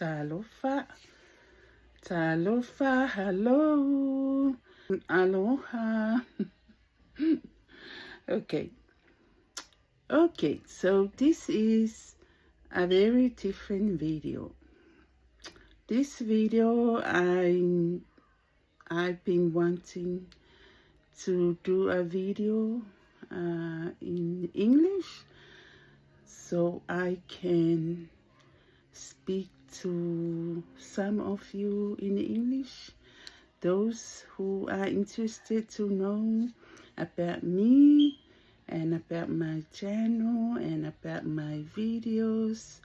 Talofa, talofa, hello, aloha. Okay, so this is a very different video. This video I've been wanting to do a video in English so I can speak to some of you in English, those who are interested to know about me and about my channel and about my videos.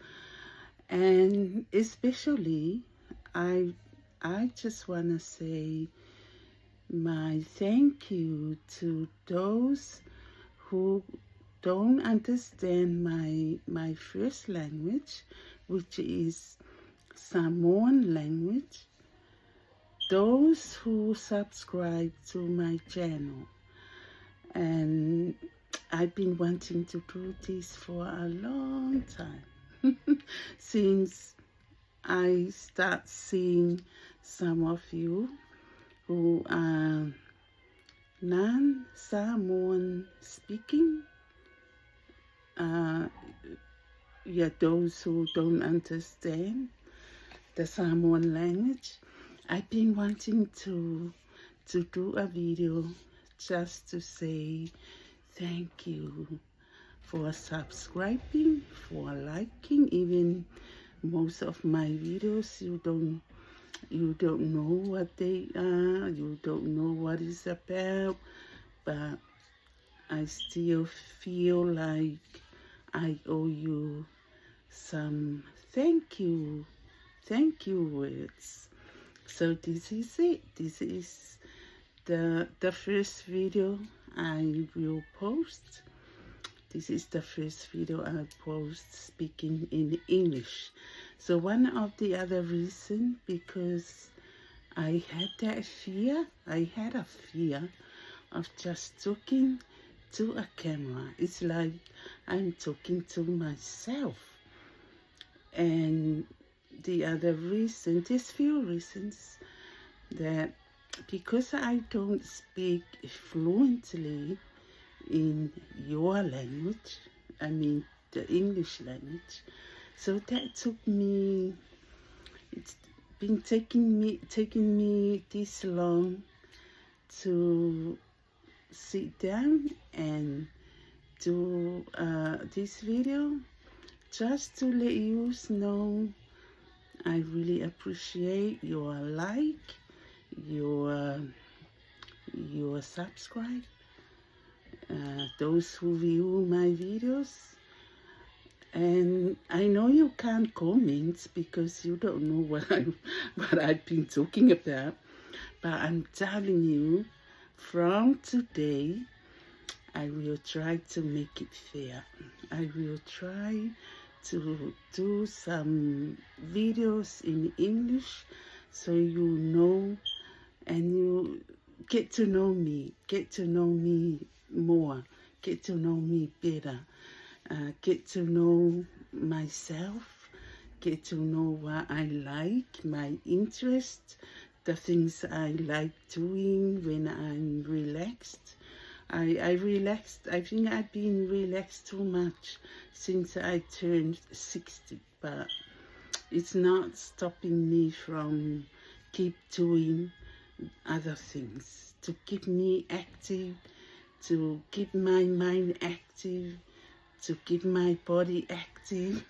And especially I just want to say my thank you to those who don't understand my first language, which is Samoan language, those who subscribe to my channel. And I've been wanting to do this for a long time since I start seeing some of you who are non-Samoan speaking, those who don't understand the Samoan language. I've been wanting to do a video just to say thank you for subscribing, for liking. Even most of my videos, you don't know what they are, you don't know what it's about, but I still feel like I owe you some thank you words. So this is it. This is the first video I will post. This is the first video I post speaking in English. So one of the other reasons, because I had that fear, I had a fear of just talking to a camera. It's like I'm talking to myself. And the other reason, there's few reasons, that because I don't speak fluently in your language, I mean the English language, so that took me, it's been taking me this long to sit down and do this video, just to let you know I really appreciate your like, your subscribe, those who view my videos. And I know you can't comment because you don't know what I've been talking about, but I'm telling you, from today I will try to make it fair. I will try to do some videos in English so you know, and you get to know me more, get to know me better, get to know myself, get to know what I like, my interest, the things I like doing when I'm relaxed. I relaxed. I think I've been relaxed too much since I turned 60, but it's not stopping me from keep doing other things, to keep me active, to keep my mind active, to keep my body active,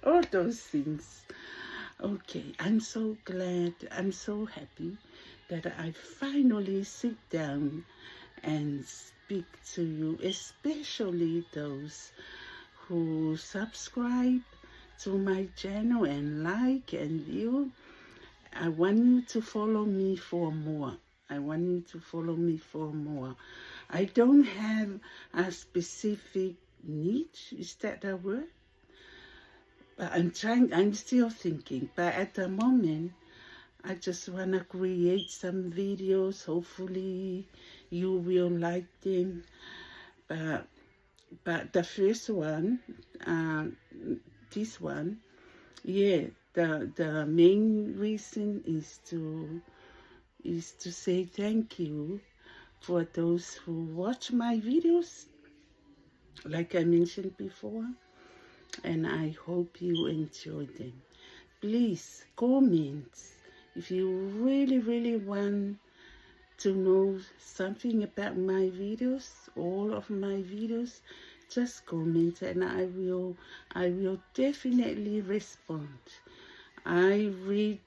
all those things. Okay, I'm so glad, I'm so happy that I finally sit down and speak to you, especially those who subscribe to my channel and like and view. I want you to follow me for more. I want you to follow me for more. I don't have a specific niche, is that the word? But I'm still thinking. But at the moment, I just want to create some videos. Hopefully you will like them. But the first one, this one, yeah, the main reason is to say thank you for those who watch my videos, like I mentioned before, and I hope you enjoy them. Please comment if you really want to know something about my videos, all of my videos. Just comment and I will definitely respond. I've been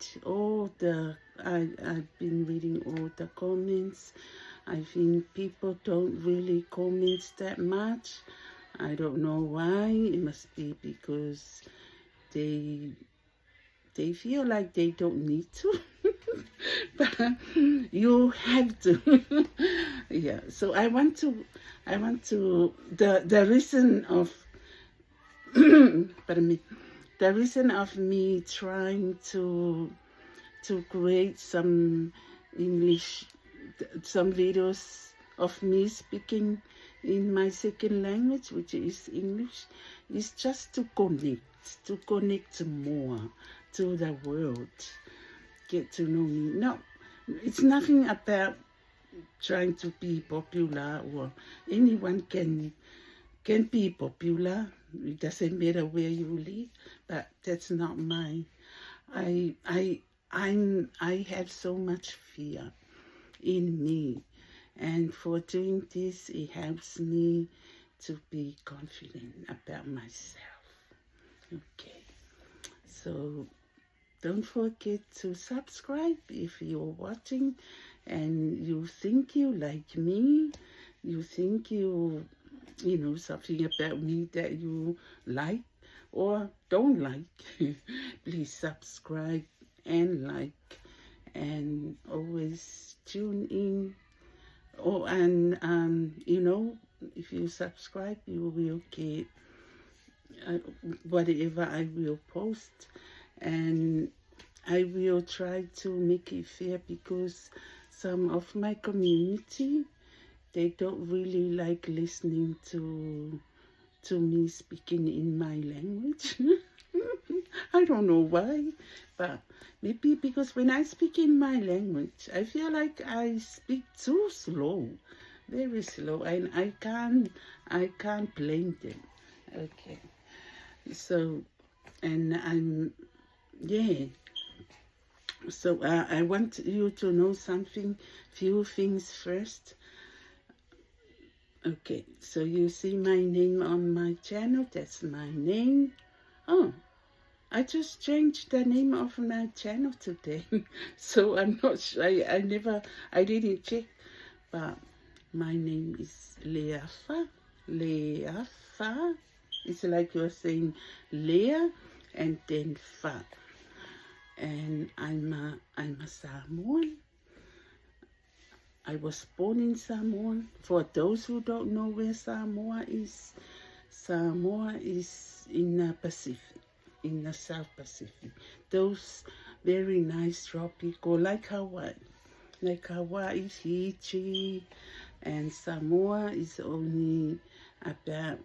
reading all the comments. I think people don't really comment that much. I don't know why. It must be because they feel like they don't need to. But you have to. Yeah, so I want to the reason of pardon me, the reason of me trying to create some English, some videos of me speaking in my second language, which is English, is just to connect more to the world, get to know me. No, it's nothing about trying to be popular, or anyone can be popular. It doesn't matter where you live, but that's not mine. I have so much fear in me, and for doing this, it helps me to be confident about myself. Okay, so don't forget to subscribe if you're watching and you think you like me, you think you know something about me that you like or don't like. Please subscribe and like, and always tune in. Oh, and you know, if you subscribe, you will get whatever I will post, and I will try to make it fair, because some of my community, they don't really like listening to me speaking in my language. I don't know why, but maybe because when I speak in my language, I feel like I speak too slow, very slow, and I can't blame them. Okay, so, and yeah. So I want you to know few things first. Okay, so you see my name on my channel. That's my name. Oh, I just changed the name of my channel today. So I'm not sure. I didn't check. But my name is Leafa. Leafa. It's like you're saying Lea and then Fa. And I'm a Samoan. I was born in Samoa. For those who don't know where Samoa is in the Pacific, in the South Pacific. Those very nice tropical, like Hawaii. Like Hawaii, Fiji, and Samoa is only about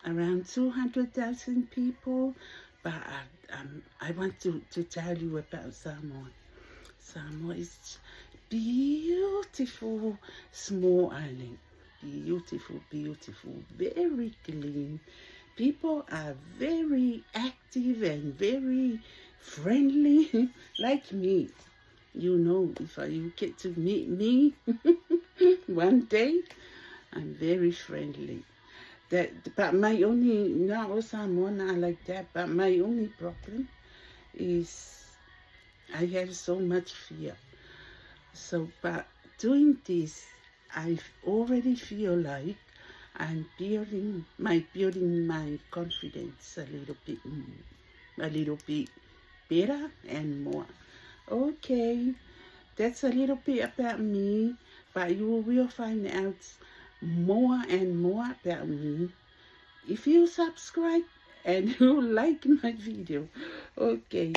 around 200,000 people. But I want to tell you about Samoa. Samoa is beautiful small island. Beautiful, beautiful, very clean. People are very active and very friendly, like me. You know, if you get to meet me one day, I'm very friendly. But my only, not all Samoan are like that, but my only problem is I have so much fear. So, but doing this, I already feel like I'm building my confidence a little bit better and more. Okay, that's a little bit about me, but you will find out more and more about me if you subscribe and you like my video. Okay,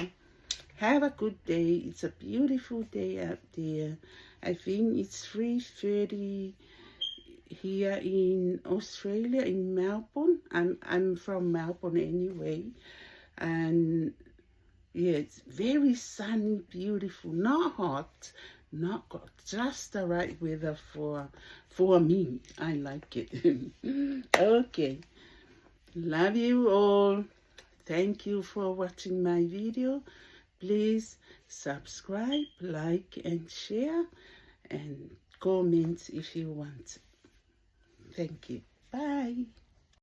have a good day. It's a beautiful day out there. I think it's 3:30 here in Australia, in Melbourne. I'm from Melbourne anyway, and Yeah, it's very sunny, beautiful, not hot, not got just the right weather for me. I like it. Okay, love you all. Thank you for watching my video. Please subscribe, like, and share, and comment if you want. Thank you. Bye.